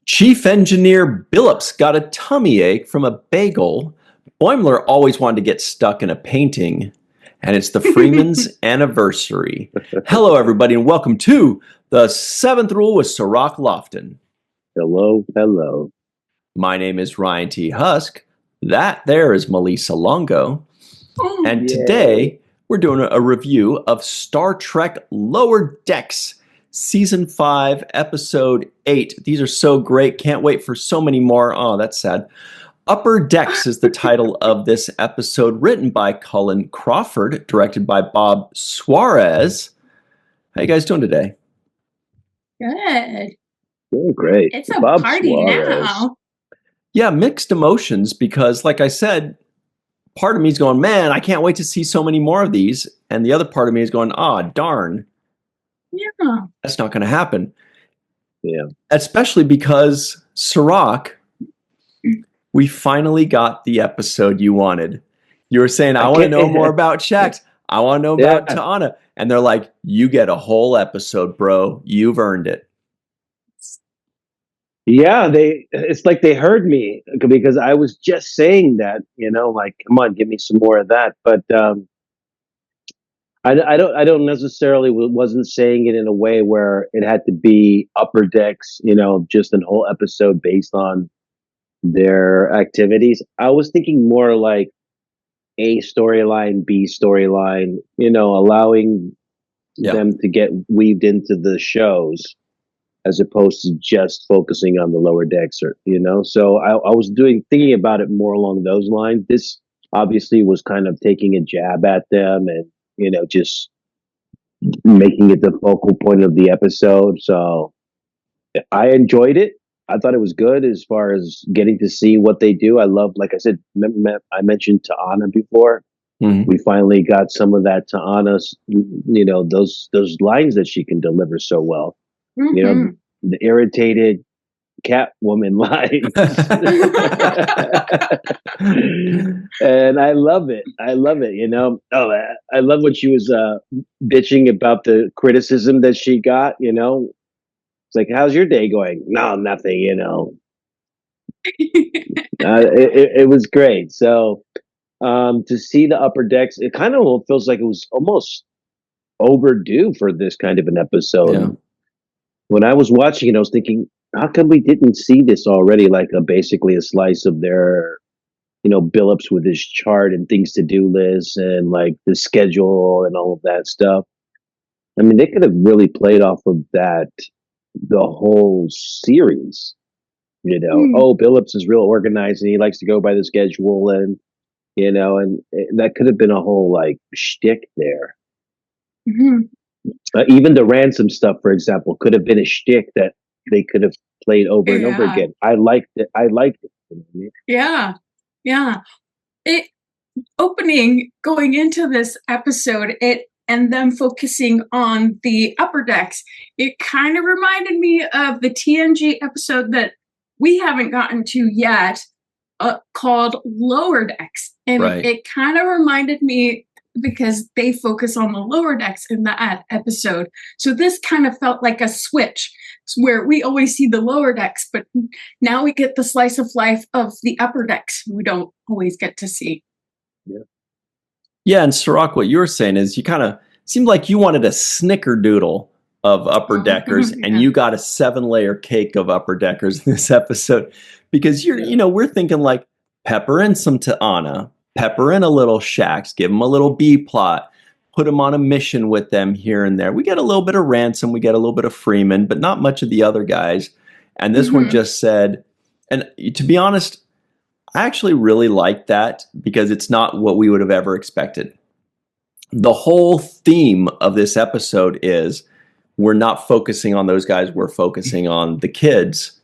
Chief Engineer Billups got a tummy ache from a bagel. Boimler always wanted to get stuck in a painting. And it's the Freeman's anniversary. Hello, everybody, and welcome to the Seventh Rule with Sirach Lofton. Hello, hello. My name is Ryan T. Husk. That there is Melissa Longo. And today, we're doing a review of Star Trek Lower Decks, Season 5, Episode 8. These are so great. Can't wait for so many more. Oh, that's sad. Upper Decks is the title of this episode, written by Colin Crawford, directed by Bob Suarez. How you guys doing today? Good. Doing great. It's a Bob party Suarez. Now. Yeah, mixed emotions because, like I said, part of me is going, man, I can't wait to see so many more of these. And the other part of me is going, darn. Yeah. That's not going to happen. Yeah. Especially because Sirach, we finally got the episode you wanted. You were saying, I want to know more about Shax. I want to know about T'Ana. And they're like, you get a whole episode, bro. You've earned it. Yeah, it's like they heard me because I was just saying that, like, come on, give me some more of that. But I don't necessarily wasn't saying it in a way where it had to be Upper Decks, just a whole episode based on their activities. I was thinking more like A storyline, B storyline, allowing them to get weaved into the shows as opposed to just focusing on the Lower Decks, So I was thinking about it more along those lines. This obviously was kind of taking a jab at them and, just making it the focal point of the episode. So I enjoyed it. I thought it was good as far as getting to see what they do. I love, like I said, I mentioned T'Ana before. Mm-hmm. We finally got some of that T'Ana, those lines that she can deliver so well. Mm-hmm. The irritated Catwoman lines. And I love it. I love when she was bitching about the criticism that she got, It's like, how's your day going? No, nothing, It was great. So to see the Upper Decks, it kind of feels like it was almost overdue for this kind of an episode. Yeah. When I was watching it, I was thinking, how come we didn't see this already? Like basically a slice of their, Billups with his chart and things to do list and like the schedule and all of that stuff. I mean, they could have really played off of that the whole series. Oh, Billups is real organized and he likes to go by the schedule, and and that could have been a whole like shtick there. Mm-hmm. Even the ransom stuff, for example, could have been a shtick that they could have played over and over again. I liked it. Yeah. Going into this episode, and them focusing on the Upper Decks, it kind of reminded me of the TNG episode that we haven't gotten to yet, called Lower Decks. And It kind of reminded me because they focus on the Lower Decks in that episode. So this kind of felt like a switch where we always see the Lower Decks, but now we get the slice of life of the Upper Decks we don't always get to see. Yeah, and Sirach, what you were saying is you kind of seemed like you wanted a snickerdoodle of Upper Deckers, and you got a 7-layer cake of Upper Deckers in this episode because we're thinking like pepper in some T'Ana, pepper in a little Shax, give them a little B plot, put them on a mission with them here and there. We get a little bit of Ransom, we get a little bit of Freeman, but not much of the other guys. And this one just said, and to be honest, I actually really like that because it's not what we would have ever expected. The whole theme of this episode is we're not focusing on those guys, we're focusing on the kids.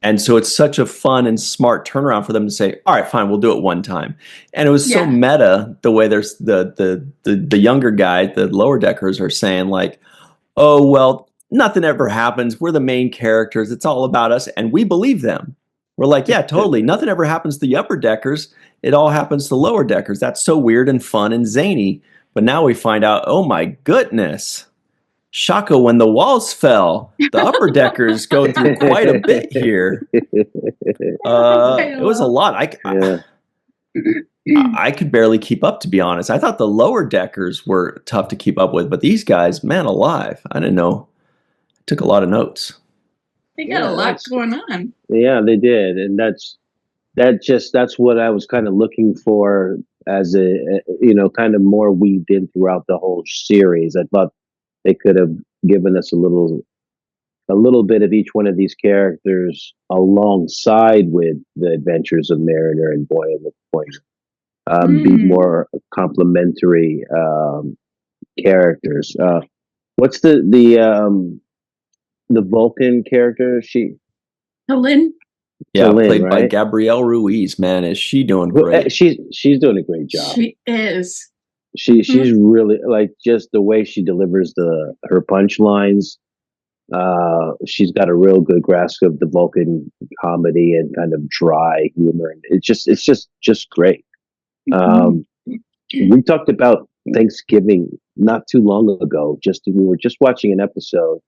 And so it's such a fun and smart turnaround for them to say, all right, fine, we'll do it one time. And it was so meta the way there's the younger guy, the Lower Deckers are saying like, oh, well, nothing ever happens. We're the main characters. It's all about us. And we believe them. We're like, yeah, totally. Nothing ever happens to the Upper Deckers. It all happens to the Lower Deckers. That's so weird and fun and zany. But now we find out, oh my goodness, Shaka, when the walls fell, the upper deckers go through quite a bit here. It was a lot. I could barely keep up, to be honest. I thought the lower deckers were tough to keep up with, but these guys, man alive, I didn't know. I took a lot of notes. They got a lot going on. Yeah, they did, and that's what I was kind of looking for as a kind of more weaved in throughout the whole series. I thought they could have given us a little bit of each one of these characters alongside with the adventures of Mariner and Boy and LaPointe. Be more complementary characters. What's the Vulcan character? Helen. Yeah, played by Gabrielle Ruiz. Man, is she doing great? She's doing a great job. She is. She's really, like, just the way she delivers her punchlines. She's got a real good grasp of the Vulcan comedy and kind of dry humor, and it's just great. We talked about Thanksgiving not too long ago. We were just watching an episode,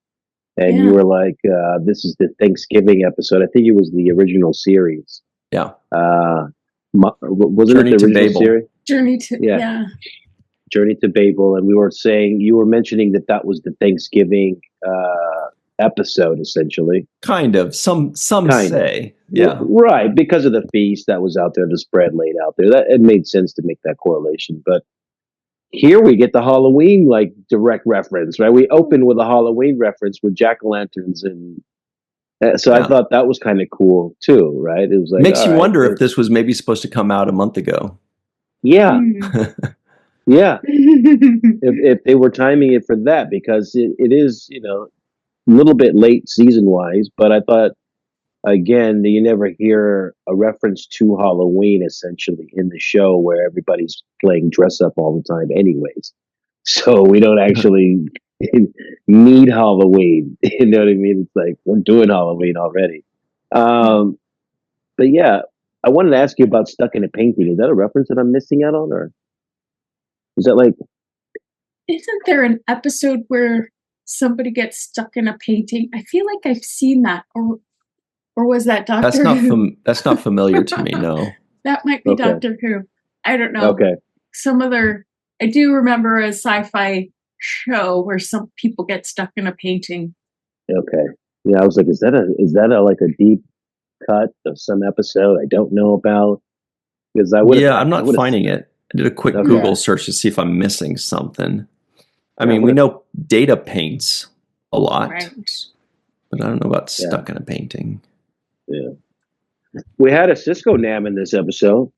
and you were like, "This is the Thanksgiving episode." I think it was the original series. Yeah. Wasn't it the original series? Journey to Journey to Babel, and you were mentioning that was the Thanksgiving episode, essentially. Kind of. Some say. Yeah. Right, because of the feast that was out there, the spread laid out there. That it made sense to make that correlation. But here we get the Halloween like direct reference, right? We open with a Halloween reference with jack-o'-lanterns, and so I thought that was kind of cool too, right? It was like makes you wonder if this was maybe supposed to come out a month ago. Yeah. Yeah. if they were timing it for that, because it is, a little bit late season wise, but I thought, again, you never hear a reference to Halloween essentially in the show, where everybody's playing dress up all the time anyways. So we don't actually need Halloween. You know what I mean? It's like, we're doing Halloween already. But yeah, I wanted to ask you about Stuck in a Painting. Is that a reference that I'm missing out on, or is that like... Isn't there an episode where somebody gets stuck in a painting? I feel like I've seen that, or was that Doctor Who? That's not familiar to me. No, that might be Doctor Who. I don't know. Okay. I do remember a sci-fi show where some people get stuck in a painting. Okay. Yeah, I was like, is that like a deep cut of some episode I don't know about? Because I'm not finding it. I did a quick Google search to see if I'm missing something. I mean, we know Data paints a lot, but I don't know about Stuck in a Painting. Yeah. We had a Cisco Nam in this episode.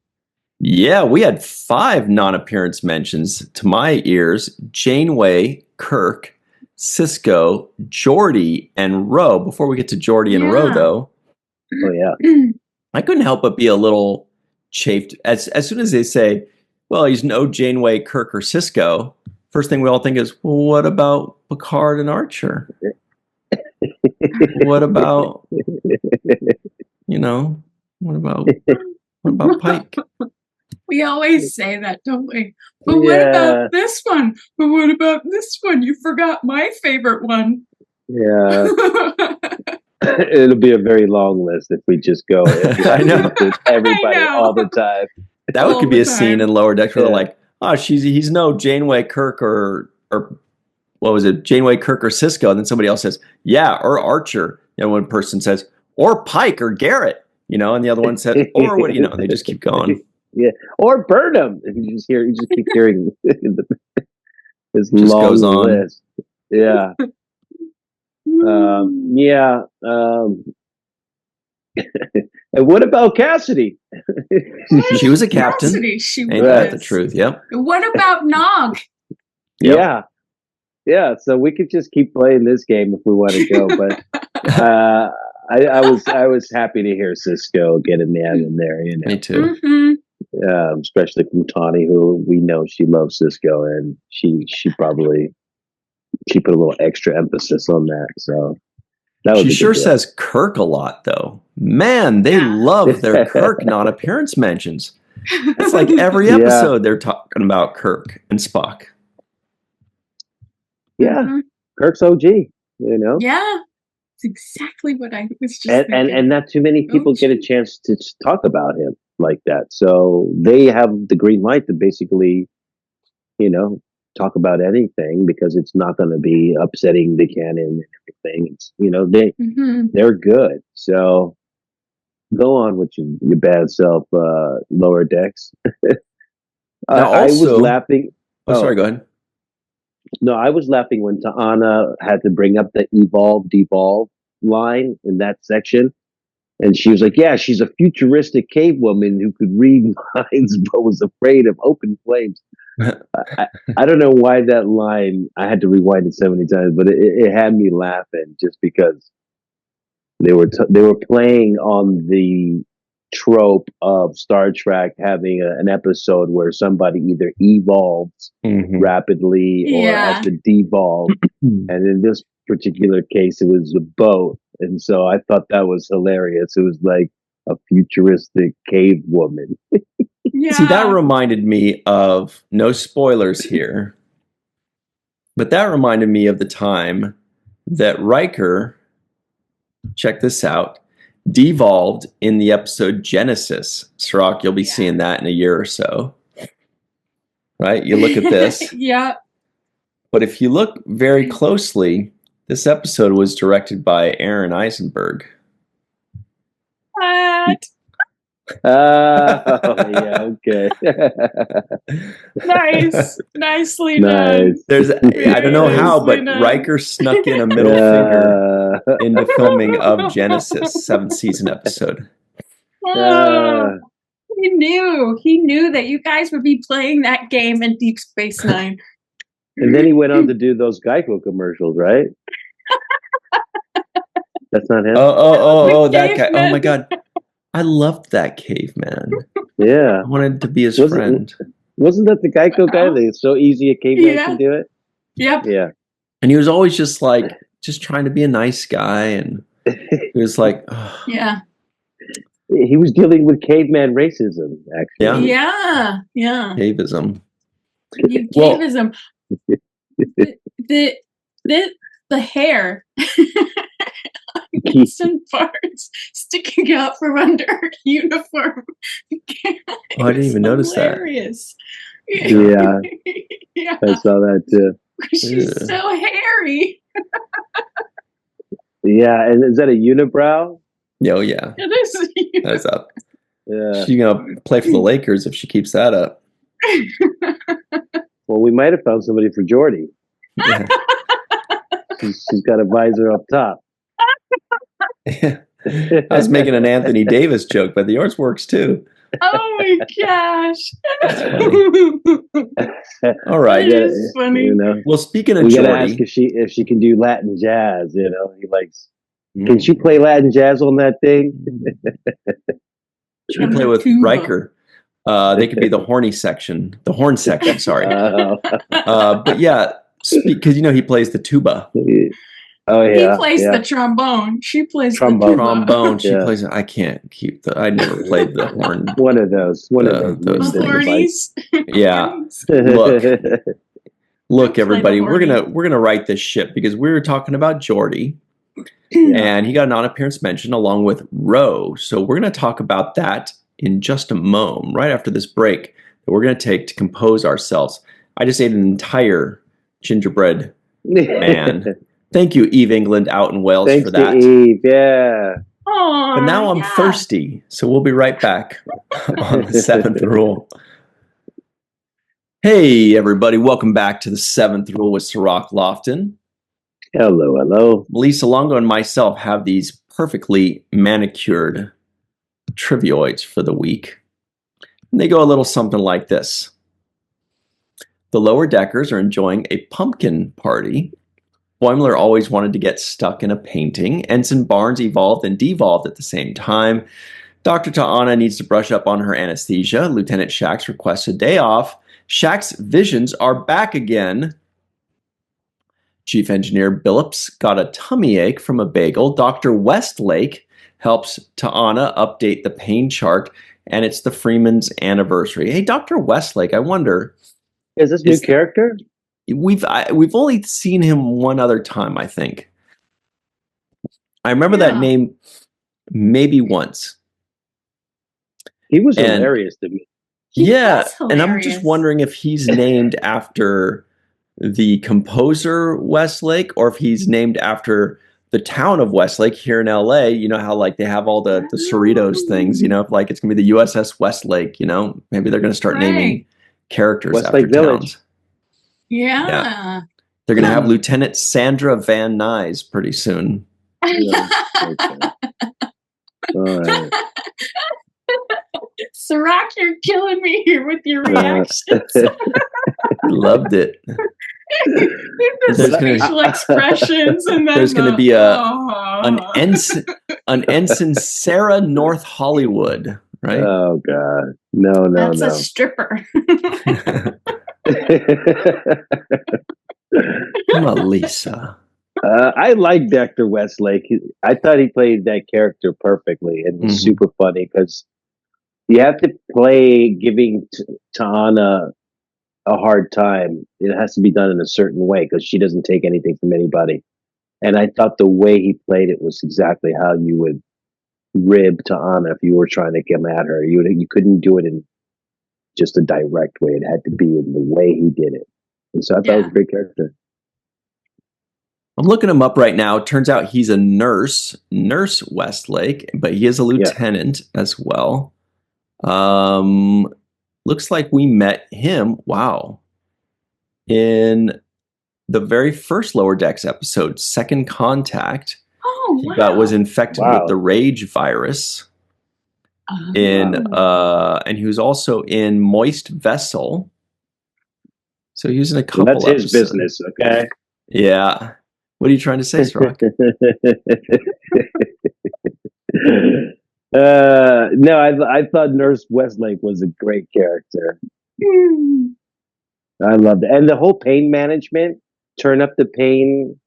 Yeah, we had 5 non-appearance mentions to my ears: Janeway, Kirk, Cisco, Geordi, and Ro. Before we get to Geordi and Ro, though, I couldn't help but be a little chafed as soon as they say, well, he's no Janeway, Kirk, or Cisco. First thing we all think is, well, what about Picard and Archer? What about, what about Pike? We always say that, don't we? But what about this one? But what about this one? You forgot my favorite one. Yeah. It'll be a very long list if we just go. I know. Everybody all the time. That could be a scene in Lower Decks where they're like, oh, he's no Janeway, Kirk, or what was it? Janeway, Kirk, or Cisco. And then somebody else says, yeah, or Archer. One person says, or Pike, or Garrett, and the other one said, or what, they just keep going. Yeah. Or Burnham. You just keep hearing this just long goes on. list. Yeah. And what about Cassidy? She was a captain. Cassidy, she Ain't that the truth? Yep. What about Nog? Yep. Yeah. So we could just keep playing this game if we want to go, but I was happy to hear Cisco get a man in there. Me too. Especially from Tawny, who we know she loves Cisco, and she put a little extra emphasis on that. So she sure says Kirk a lot, though. Man, they love their Kirk non-appearance mentions. It's like every episode they're talking about Kirk and Spock. Yeah, Kirk's OG, you know? Yeah. It's exactly what I was just And, thinking. and not too many people get a chance to talk about him like that. So they have the green light to basically, you know, talk about anything because it's not going to be upsetting the canon and everything. It's, you know, they're good. So go on with your bad self, Lower Decks. Now I was also, laughing. sorry, go ahead. No, I was laughing when Ta'ana had to bring up the devolve line in that section. And she was like, yeah, she's a futuristic cave woman who could read minds but was afraid of open flames. I don't know why that line, I had to rewind it so many times, but it had me laughing just because they were playing on the trope of Star Trek having an episode where somebody either evolves rapidly or has to devolve. And in this particular case, it was a boat. And so I thought that was hilarious. It was like a futuristic cave woman. Yeah. See, that reminded me of, no spoilers here, but that reminded me of the time that Riker, check this out, devolved in the episode Genesis. Sirach, you'll be seeing that in a year or so. Right? You look at this. Yeah. But if you look very closely, this episode was directed by Aaron Eisenberg. What? Yeah, okay. Nice. Nicely done. There's, I don't know how, but Riker snuck in a middle finger into filming of Genesis, 7th season episode. He knew that you guys would be playing that game in Deep Space Nine. And then he went on to do those Geico commercials, right? That's not him? Oh, that guy. Oh my God. I loved that caveman. Yeah. I wanted to be his friend. Wasn't that the Geico guy? It's so easy a caveman can do it? Yep. Yeah. And he was always just like, just trying to be a nice guy. And he was like, oh. Yeah. He was dealing with caveman racism, actually. Yeah. Caveism. Caveism. The hair. Some parts sticking out from under her uniform. Oh, I didn't even notice that. Yeah. I saw that too. She's so hairy. Yeah, and is that a unibrow? Oh yeah. It is. That's up. Yeah. She's gonna play for the Lakers if she keeps that up. Well, we might have found somebody for Jordy. Yeah. She's got a visor up top. I was making an Anthony Davis joke, but yours works too. Oh my gosh. All right. That is funny. You know, well, speaking of we Jordy, gotta ask if she can do Latin jazz, you know. He likes can she play Latin jazz on that thing? She can play with Riker. They could be the horn section, sorry. But yeah, because he plays the tuba. Oh yeah, he plays the trombone. She plays trombone. The trombone. She plays. I can't keep the. I never played the horn. One of those. Those hornies. Yeah. Look, everybody. We're gonna write this ship because we were talking about Geordi, and he got a non-appearance mention along with Ro. So we're gonna talk about that in just a moment, right after this break that we're gonna take to compose ourselves. I just ate an entire gingerbread man. Thank you, Eve England out in Wales for that. Thanks to Eve, yeah. Aww, but now I'm thirsty, so we'll be right back on the 7th rule. Hey, everybody. Welcome back to the 7th rule with Sirach Lofton. Hello. Lisa Longo and myself have these perfectly manicured trivioids for the week. And they go a little something like this. The Lower Deckers are enjoying a pumpkin party. Boimler always wanted to get stuck in a painting. Ensign Barnes evolved and devolved at the same time. Dr. Ta'ana needs to brush up on her anesthesia. Lieutenant Shax requests a day off. Shax's visions are back again. Chief Engineer Billups got a tummy ache from a bagel. Dr. Westlake helps Ta'ana update the pain chart, and it's the Freeman's anniversary. Hey, Dr. Westlake, I wonder... Is this new character? we've only seen him one other time, I think. I remember that name maybe once. He was hilarious to me. And I'm just wondering if he's named after the composer Westlake, or if he's named after the town of Westlake here in LA. You know how like they have all the Cerritos things, you know, if like it's gonna be the USS Westlake, you know, maybe they're gonna start naming characters Westlake after Village. towns. Yeah. They're gonna have Lieutenant Sandra Van Nuys pretty soon. Yeah, okay. All right. Sirac, you're killing me here with your reactions. Loved it. The facial expressions, and then there's going to be an ensign Sarah North Hollywood, right? Oh God, no. That's a stripper. Melissa. I liked Dr. Westlake. I thought he played that character perfectly, and it was super funny because you have to play giving T'Ana a hard time. It has to be done in a certain way because she doesn't take anything from anybody. And I thought the way he played it was exactly how you would rib T'Ana if you were trying to come at her. You couldn't do it in just a direct way. It had to be in the way he did it. And so I thought it was a great character. I'm looking him up right now. Turns out he's a Nurse Westlake, but he is a lieutenant as well. Looks like we met him. Wow. In the very first Lower Decks episode, Second Contact. Oh, wow. He was infected with the Rage virus. And he was also in Moist Vessel. So he was in a couple that's his episodes. business, okay? Yeah. What are you trying to say, Srock? No, I thought Nurse Westlake was a great character. I loved it. And the whole pain management, turn up the pain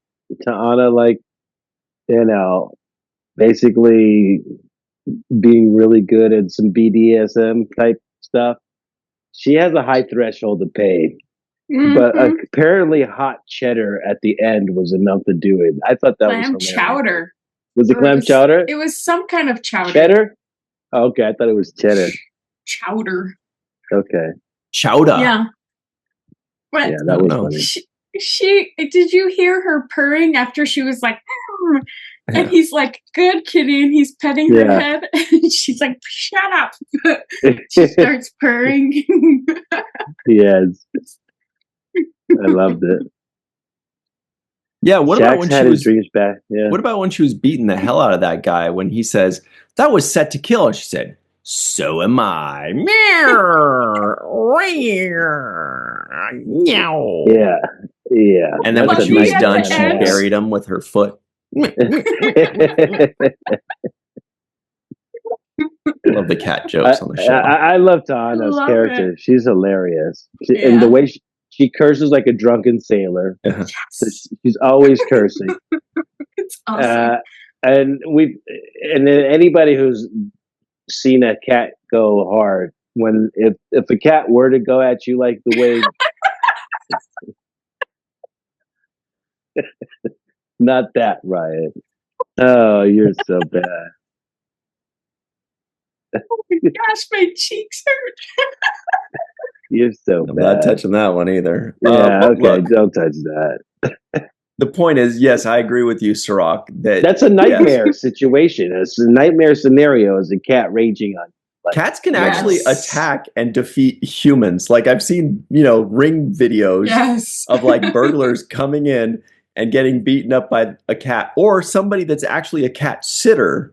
to Anna, like, you know, basically being really good at some BDSM type stuff. She has a high threshold of pain. But apparently hot cheddar at the end was enough to do it. I thought that was hilarious. Chowder. Was it clam chowder? It was some kind of chowder. Cheddar? Oh, okay, I thought it was cheddar. Chowder. Okay. Chowder. Yeah. But yeah, that was funny. She did you hear her purring after she was like, and he's like, good kitty, and he's petting her head, and she's like, shut up. She starts purring. Yes. I loved it. Yeah, what about when she was dreams back? Yeah. What about when she was beating the hell out of that guy when he says, that was set to kill? And she said, so am I. Yeah. Yeah. And then when she was done, she buried him with her foot. Love the cat jokes on the show. I love Tana's character. She's hilarious. And the way she curses like a drunken sailor. Yes. So she's always cursing. It's awesome. And anybody who's seen a cat go hard, if a cat were to go at you like the way not that, Ryan. Oh, you're so bad. Oh my gosh, my cheeks hurt. You're so I'm bad. not touching that one either. Yeah, okay, look, don't touch that. the point is, yes, I agree with you, Sirach. That's a nightmare situation. It's a nightmare scenario as a cat raging on. Like, cats can actually attack and defeat humans. Like I've seen, Ring videos of like burglars coming in and getting beaten up by a cat, or somebody that's actually a cat sitter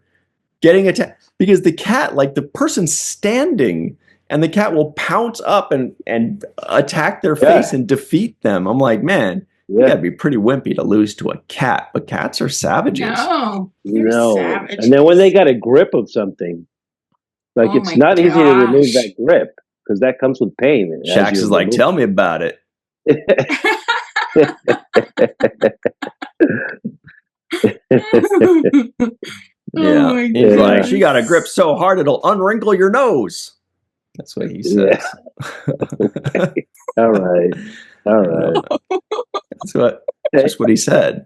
getting attacked because the cat, like the person's standing and the cat will pounce up and attack their face and defeat them. I'm like, man, you gotta be pretty wimpy to lose to a cat, but cats are savages. No. And then when they got a grip of something, like it's not easy to remove that grip because that comes with pain. Shax is like, tell me about it. He's like, she got a grip so hard it'll unwrinkle your nose. That's what he says. All right. All right. That's just what he said. Okay.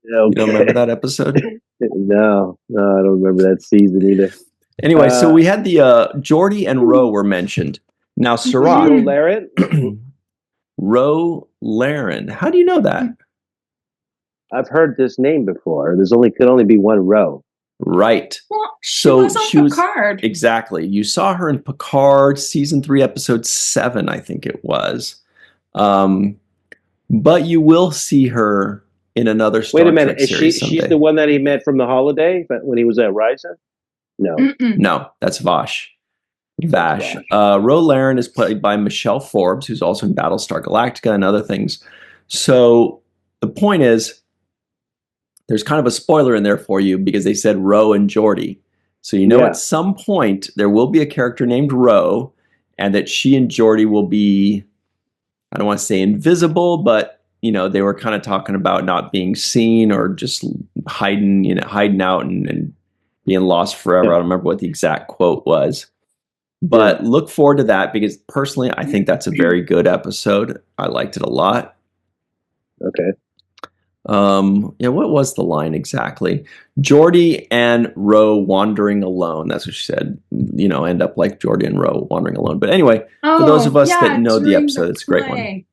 You don't remember that episode? No, I don't remember that season either. Anyway, so we had the Geordie and Ro were mentioned. Now, Sirach, Ro Laren? Ro Laren. How do you know that? I've heard this name before. Could only be one Ro. Right. Well, she was on Picard. Exactly. You saw her in Picard season 3, episode 7, I think it was. But you will see her in another Star Wait a minute, Trek series someday. she's the one that he met from the holiday when he was at Ryza? No. Mm-mm. No, that's Vash. Vash. Ro Laren is played by Michelle Forbes, who's also in Battlestar Galactica and other things. So the point is, there's kind of a spoiler in there for you because they said Ro and Geordie. So you know at some point there will be a character named Ro, and that she and Geordie will be, I don't want to say invisible, but they were kind of talking about not being seen or just hiding out and being lost forever. I don't remember what the exact quote was. But look forward to that because personally, I think that's a very good episode. I liked it a lot. Okay. What was the line exactly? Geordie and Ro wandering alone. That's what she said. End up like Geordie and Ro wandering alone. But anyway, for those of us that know the episode, it's a great one.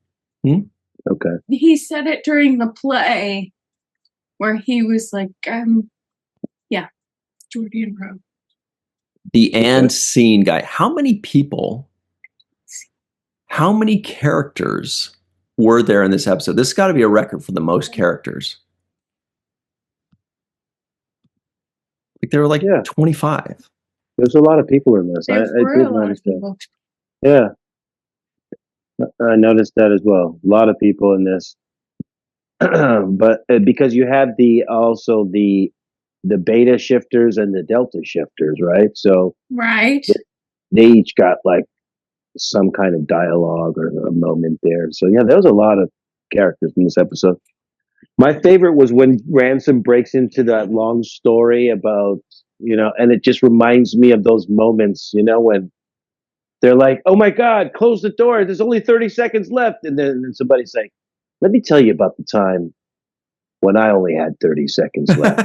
Okay. He said it during the play where he was like, Geordie and Ro. The and scene guy. How many characters were there in this episode? This has got to be a record for the most characters. Like there were 25. There's a lot of people in this. I did notice that. Yeah. I noticed that as well. A lot of people in this. But because you had the beta shifters and the delta shifters, right? So they each got some kind of dialogue or a moment there. So yeah, there was a lot of characters in this episode. My favorite was when Ransom breaks into that long story about, and it just reminds me of those moments, when they're like, oh my God, close the door. There's only 30 seconds left. And then somebody's like, let me tell you about the time when I only had 30 seconds left.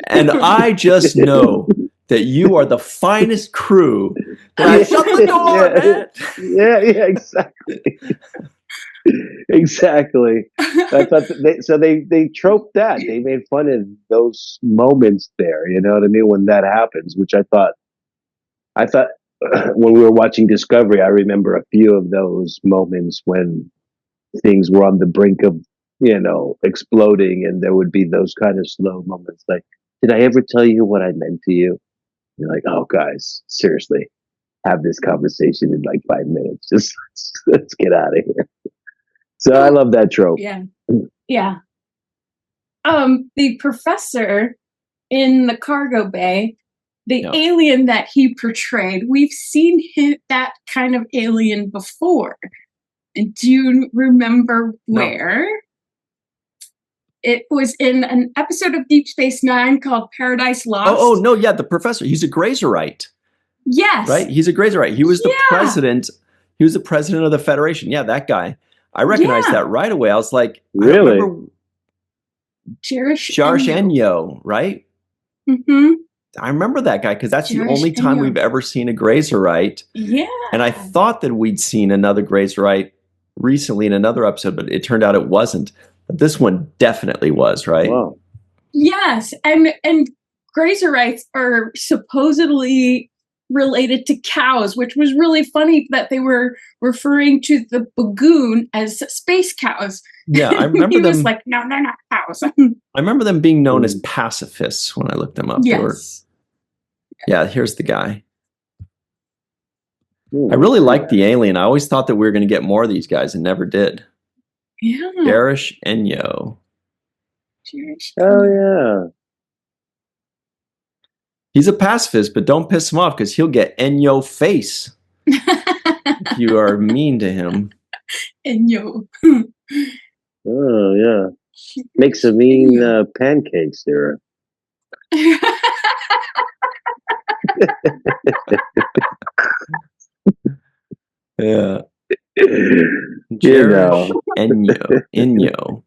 And I just know that you are the finest crew. Shut the door, man. Yeah, exactly. Exactly. I thought they troped that. They made fun of those moments there. You know what I mean? When that happens, which I thought when we were watching Discovery, I remember a few of those moments when things were on the brink of, exploding, and there would be those kind of slow moments. Like, did I ever tell you what I meant to you? You're like, oh, guys, seriously, have this conversation in 5 minutes. Just let's get out of here. So I love that trope. Yeah. Yeah. The professor in the cargo bay, the alien that he portrayed, we've seen that kind of alien before. And do you remember where? No. It was in an episode of Deep Space Nine called Paradise Lost. Oh no, yeah, the professor. He's a Grazerite. Yes. Right? He's a Grazerite. He was the president. He was the president of the Federation. Yeah, that guy. I recognized that right away. I was like, really? Jarish Enyo, right? Mm-hmm. I remember that guy because that's the only time we've ever seen a Grazerite. Yeah. And I thought that we'd seen another Grazerite recently in another episode, but it turned out it wasn't. But this one definitely was, right? Wow. Yes. And Grazerites are supposedly related to cows, which was really funny that they were referring to the bagoon as space cows. Yeah, I remember them. He was like, no, they're not cows. I remember them being known as pacifists when I looked them up. Yes. Yeah, here's the guy. I really liked the alien. I always thought that we were going to get more of these guys and never did. Yeah. Jarish Enyo. Oh, yeah. He's a pacifist, but don't piss him off because he'll get Enyo face if you are mean to him. Enyo. Oh, yeah. Make some mean pancakes there. Yeah. You Jerish know. Inyo.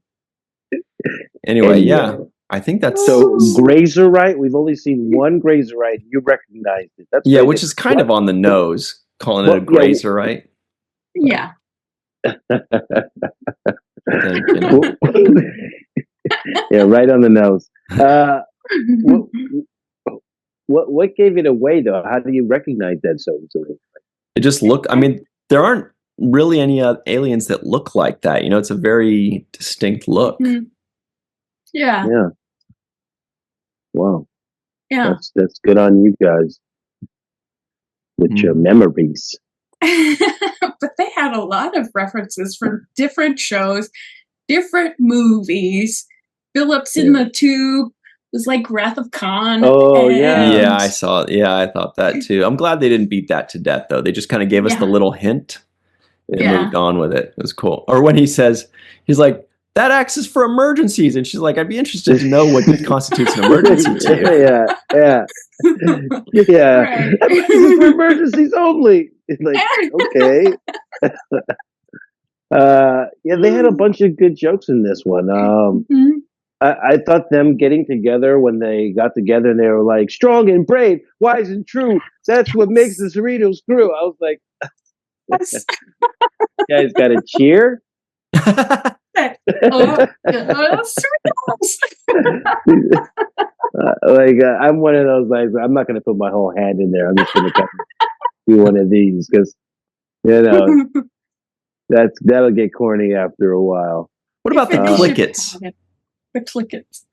Anyway, yeah. Inyo. I think that's So Grazerite, we've only seen one Grazerite. You recognized it. That's yeah, crazy. which is kind of on the nose, calling it a Well, yeah, grazer, right? Yeah. I think, you know. yeah, right on the nose. What gave it away though? How do you recognize that so easily? It just looked. I mean, there aren't really any aliens that look like that. You know, it's a very distinct look. Mhm. Yeah. Yeah. Wow. Yeah. That's good on you guys with your memories. But they had a lot of references from different shows, different movies. Phillips in the Tube was like Wrath of Khan. Oh, yeah. Yeah, I saw it. Yeah, I thought that too. I'm glad they didn't beat that to death, though. They just kind of gave us the little hint and moved on with it. It was cool. Or when he says, he's like, that axe is for emergencies. And she's like, I'd be interested to know what constitutes an emergency to you. Yeah. Right. This is for emergencies only. It's like, okay. Yeah, they had a bunch of good jokes in this one. I thought them getting together when they got together and they were like, strong and brave, wise and true. That's what makes the Cerritos crew. I was like, you guys got to cheer? I'm one of those, like, I'm not going to put my whole hand in there. I'm just going to do one of these because, you know, that'll get corny after a while. What about the Clickets? The Clickets.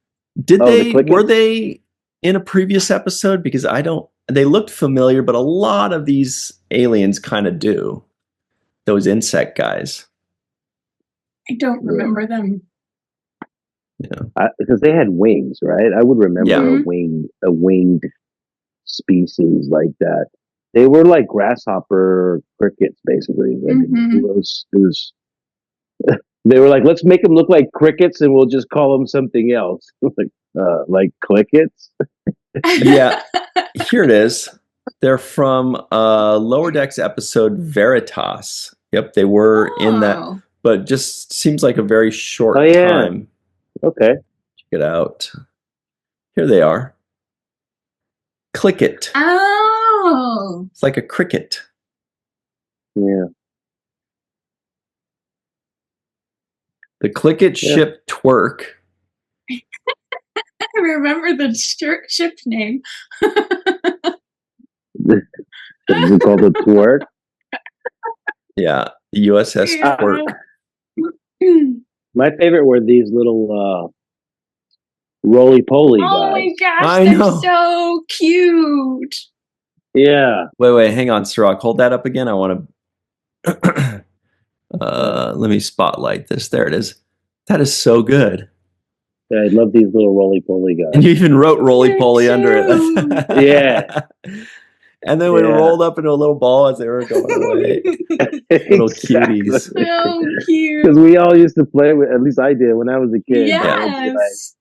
Were they in a previous episode? Because they looked familiar, but a lot of these aliens kind of do. Those insect guys. I don't remember them. Yeah, because they had wings, right? I would remember a winged species like that. They were like grasshopper crickets, basically. I mean, they were like, let's make them look like crickets, and we'll just call them something else, like clickets. Yeah, here it is. They're from Lower Decks episode Veritas. Yep, they were in that, but just seems like a very short time. Okay. Check it out. Here they are. Click it. Oh. It's like a cricket. Yeah. The Click It ship Twerk. I remember the ship name. Is it called a Twerk? Yeah, the USS Twerk. My favorite were these little roly-poly guys. Oh my gosh, they're so cute. Yeah. Wait, hang on, Sirach. Hold that up again. I want to... let me spotlight this. There it is. That is so good. Yeah, I love these little roly-poly guys. And you even wrote roly-poly under it. Yeah. And then we rolled up into a little ball as they were going away. Little cuties. So cute. Because we all used to play with, at least I did when I was a kid. Yes.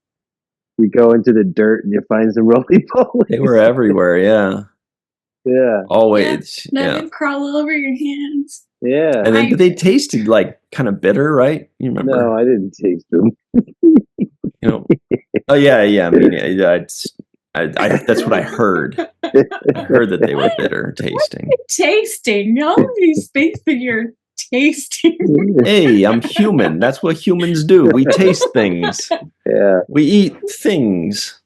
You go into the dirt and you find some roly-poly. They were everywhere, yeah. Yeah. Always. Let them crawl over your hands. Yeah. And then, but they tasted like kind of bitter, right? You remember? No, I didn't taste them. You know? Oh, yeah. I mean, that's what I heard. I heard that they were bitter tasting. Tasting? All these things that you're tasting. Hey, I'm human. That's what humans do. We taste things. Yeah. We eat things.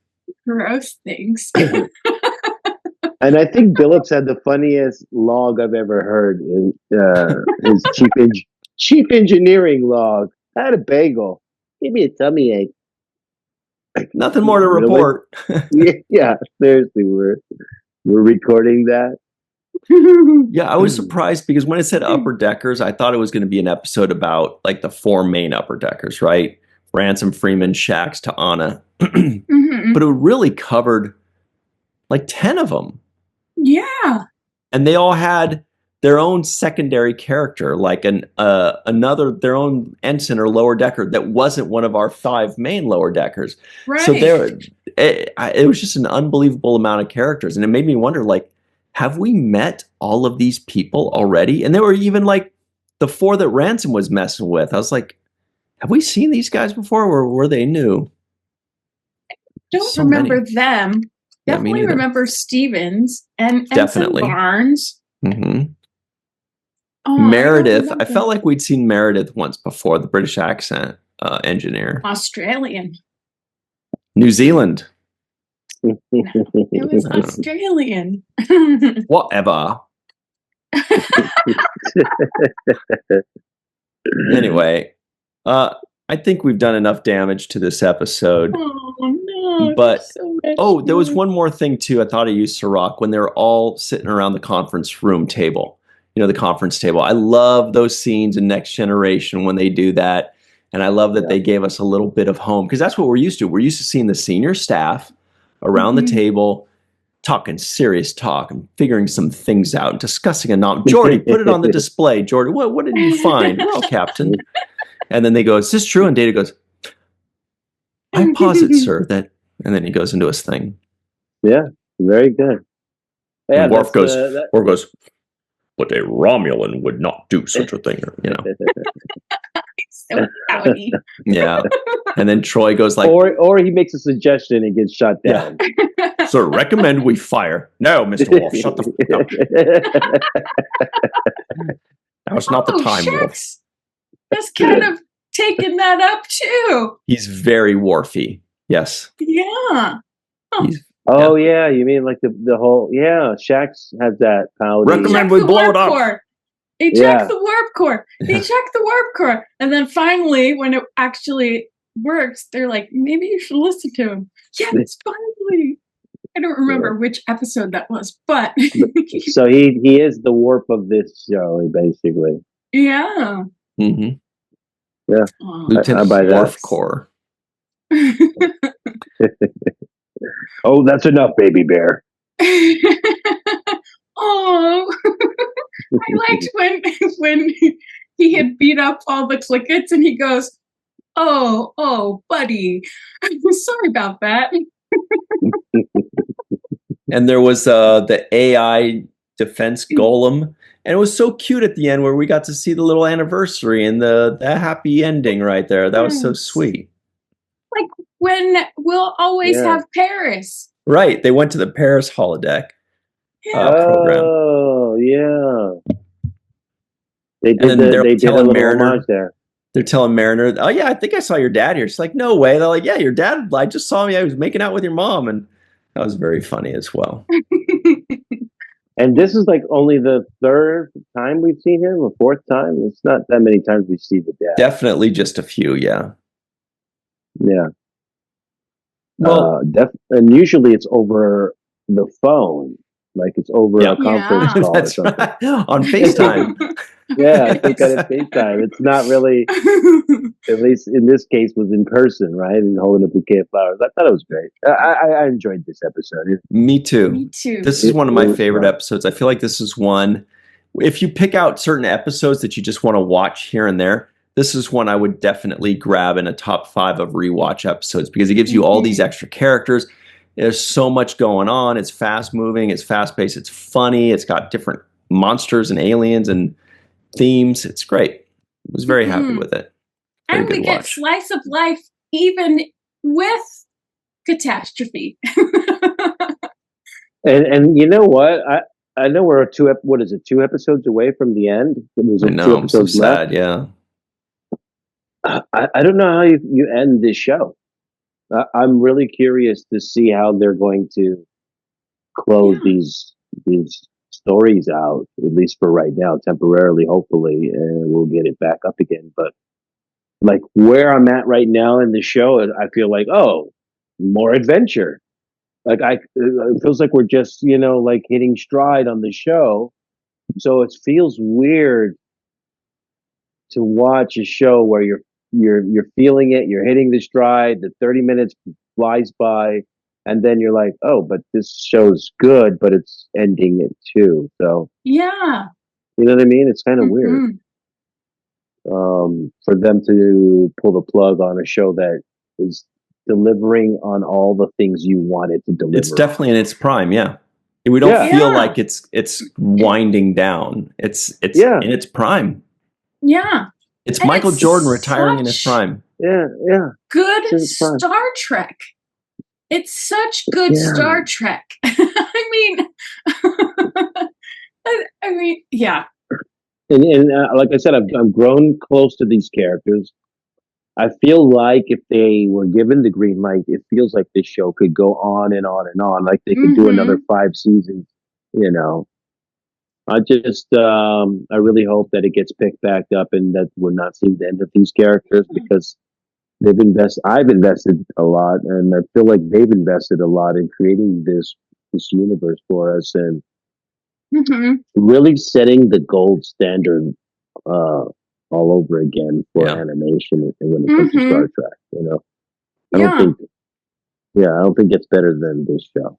Gross things. And I think Billups had the funniest log I've ever heard in his chief engineering log. I had a bagel. Give me a tummy ache. Nothing more to report. Yeah, seriously, we're recording that. Yeah, I was surprised because when it said upper deckers, I thought it was going to be an episode about like the four main upper deckers, right? Ransom, Freeman, Shax to Anna. But it really covered like 10 of them. Yeah. And they all had their own secondary character, like their own ensign or lower decker that wasn't one of our 5 main lower deckers. Right. So it was just an unbelievable amount of characters. And it made me wonder, like, have we met all of these people already? And they were even like the 4 that Ransom was messing with. I was like, have we seen these guys before, or were they new? Don't So remember many. them. Yeah, me Definitely neither. remember Stevens and Definitely. some Barnes. Mm-hmm. Oh, Meredith, I felt like we'd seen Meredith once before, the British accent engineer. Australian. New Zealand. It was Australian. Whatever. Anyway, I think we've done enough damage to this episode. Oh no! But so there was one more thing too. I thought I used Sirach when they were all sitting around the conference room table. You know, the conference table. I love those scenes in Next Generation when they do that, and I love that they gave us a little bit of home because that's what we're used to. We're used to seeing the senior staff around the table talking serious talk and figuring some things out and discussing a nom. Jordy, put it on the display. Jordy, what did you find? Well, Captain. And then they go, is this true? And Data goes, I posit, sir, that, and then he goes into his thing. Yeah, very good. Yeah, and Worf goes, but a Romulan would not do such a thing, you know. So funny. Yeah. And then Troy goes like, or he makes a suggestion and gets shot down. Yeah. So recommend we fire. No, Mr. Wolf, shut the fuck up. Now it's not the time, Wolf. That's kind of taking that up too. He's very Worfy. Yes. Yeah. Yeah, you mean like the whole Shax has that pouty. Recommend we blow it up. Eject the warp core. Eject the warp core. And then finally, when it actually works, they're like, maybe you should listen to him. Yes, finally. I don't remember which episode that was, but so he is the warp of this show, basically. Yeah. Mm-hmm. Yeah. Lieutenant Worf Core. Oh, that's enough, baby bear. Oh, I liked when he had beat up all the Clickets and he goes, oh, buddy, I'm sorry about that. And there was the AI defense golem, and it was so cute at the end where we got to see the little anniversary and the happy ending right there. That was so sweet. Like when we'll always have Paris. Right, they went to the Paris holodeck. Program. Oh, yeah. They did, and they did a little homage there. They're telling Mariner, oh, yeah, I think I saw your dad here. She's like, no way. They're like, yeah, your dad, I just saw me. I was making out with your mom. And that was very funny as well. And this is like only the 3rd time we've seen him, or 4th time. It's not that many times we see the dad. Definitely just a few, yeah. Yeah. Well, and usually it's over the phone. Like it's over a conference call that's or something. Right. On FaceTime. Yeah, I think on FaceTime. It's not really, at least in this case, was in person, right? And holding a bouquet of flowers. I thought it was great. I enjoyed this episode. Me too. Me too. This is one of my favorite episodes. I feel like this is one, if you pick out certain episodes that you just want to watch here and there, this is one I would definitely grab in a top 5 of rewatch episodes because it gives you all these extra characters. There's so much going on. It's fast moving. It's fast paced. It's funny. It's got different monsters and aliens and themes. It's great. I was very happy with it. Very and we get slice of life even with catastrophe. and you know what? I know we're 2 episodes away from the end. There's 2 episodes I'm so left. sad, yeah. I don't know how you end this show. I'm really curious to see how they're going to close these stories out, at least for right now, temporarily, hopefully, and we'll get it back up again. But like where I'm at right now in the show, I feel like, oh, more adventure. Like it feels like we're just, like hitting stride on the show. So it feels weird to watch a show where you're feeling it, you're hitting the stride, the 30 minutes flies by, and then you're like, oh, but this show's good, but it's ending it too. So yeah, you know what I mean? It's kind of weird for them to pull the plug on a show that is delivering on all the things you want it to deliver. It's definitely in its prime, yeah. We don't Yeah. feel like it's winding down. It's Yeah. in its prime. Yeah. It's And Michael it's Jordan retiring in his such prime. Yeah. good It's fun. Star Trek. It's such good Yeah. Star Trek. I mean, I mean, yeah. And like I said, I've grown close to these characters. I feel like if they were given the green light, it feels like this show could go on and on and on. Like they could do another 5 seasons. You know, I just I really hope that it gets picked back up and that we're not seeing the end of these characters because I've invested a lot, and I feel like they've invested a lot in creating this universe for us and really setting the gold standard all over again for animation when it comes to Star Trek. You know, I don't think it's better than this show.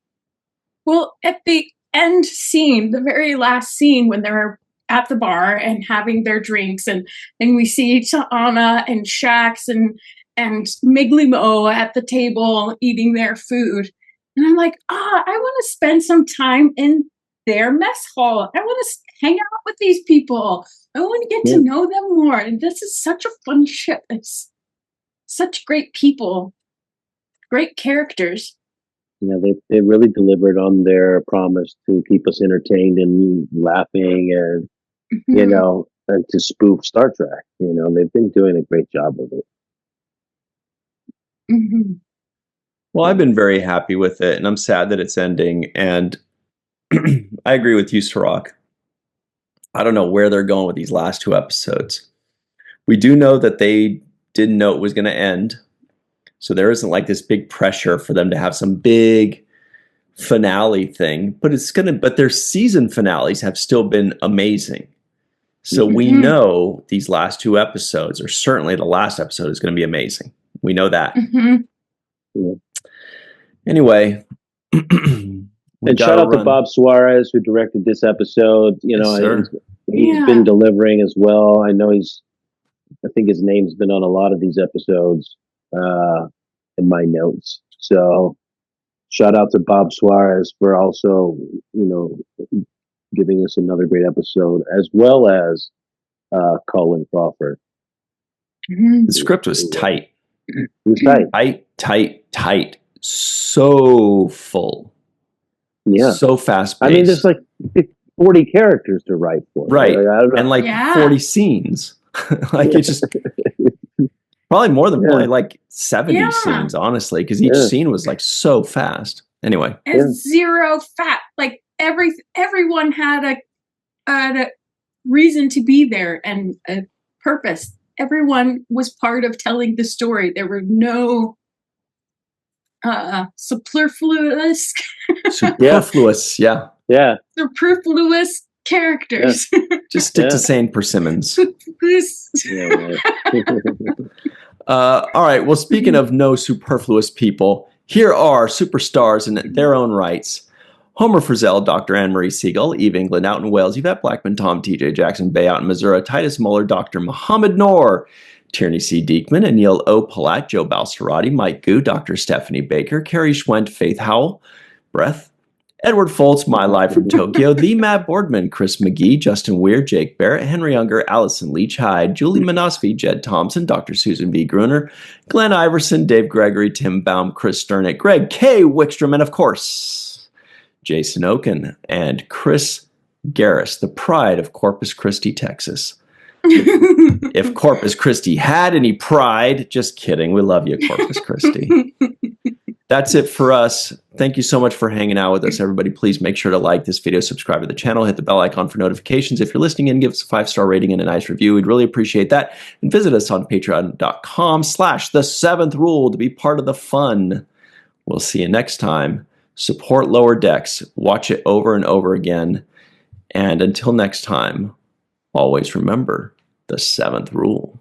Well, at the end scene, the very last scene when they're at the bar and having their drinks, and we see Anna and Shax and Miggly Mo at the table eating their food, and I'm like, I want to spend some time in their mess hall. I want to hang out with these people. I want to get to know them more. And this is such a fun ship. It's such great people, great characters. Yeah, they really delivered on their promise to keep us entertained and laughing and, you know, and to spoof Star Trek. You know, they've been doing a great job with it. Well, I've been very happy with it, and I'm sad that it's ending. And I agree with you, Sirach. I don't know where they're going with these last 2 episodes. We do know that they didn't know it was going to end. So there isn't like this big pressure for them to have some big finale thing, but their season finales have still been amazing. So we know these last 2 episodes, or certainly the last episode, is going to be amazing. We know that. Anyway. And shout out to Bob Suarez, who directed this episode. You know, he's been delivering as well. I know I think his name's been on a lot of these episodes in my notes. So shout out to Bob Suarez for also, you know, giving us another great episode, as well as Colin Crawford. The script was tight. It was tight. Tight. So full. Yeah. So fast-paced. I mean, there's like 40 characters to write for. Right. And like 40 scenes. Like it's just probably more than probably like 70 scenes, honestly, because each scene was like so fast. Anyway. And zero fat. Like everyone had a reason to be there and a purpose. Everyone was part of telling the story. There were no superfluous superfluous characters. Just stick to saying persimmons. All right, well, speaking of no superfluous people, here are superstars in their own rights. Homer Frizzell, Dr. Anne-Marie Siegel, Eve England out in Wales, Yvette Blackman, Tom T.J. Jackson Bay out in Missouri, Titus Muller, Dr. Muhammad Noor, Tierney C. Diekman, Anil O. Palat, Joe Balsarati, Mike Gu, Dr. Stephanie Baker, Carrie Schwent, Faith Howell, Breath, Edward Foltz, My Life from Tokyo, The Matt Boardman, Chris McGee, Justin Weir, Jake Barrett, Henry Unger, Allison Leach Hyde, Julie Manosfi, Jed Thompson, Dr. Susan B. Gruner, Glenn Iverson, Dave Gregory, Tim Baum, Chris Sternick, Greg K. Wickstrom, and of course, Jason Oken and Chris Garris, the pride of Corpus Christi, Texas. If Corpus Christi had any pride, just kidding. We love you, Corpus Christi. That's it for us. Thank you so much for hanging out with us, everybody. Please make sure to like this video, subscribe to the channel, hit the bell icon for notifications. If you're listening in, give us a 5-star rating and a nice review. We'd really appreciate that. And visit us on patreon.com/the7th rule to be part of the fun. We'll see you next time. Support Lower Decks. Watch it over and over again. And until next time, always remember the 7th rule.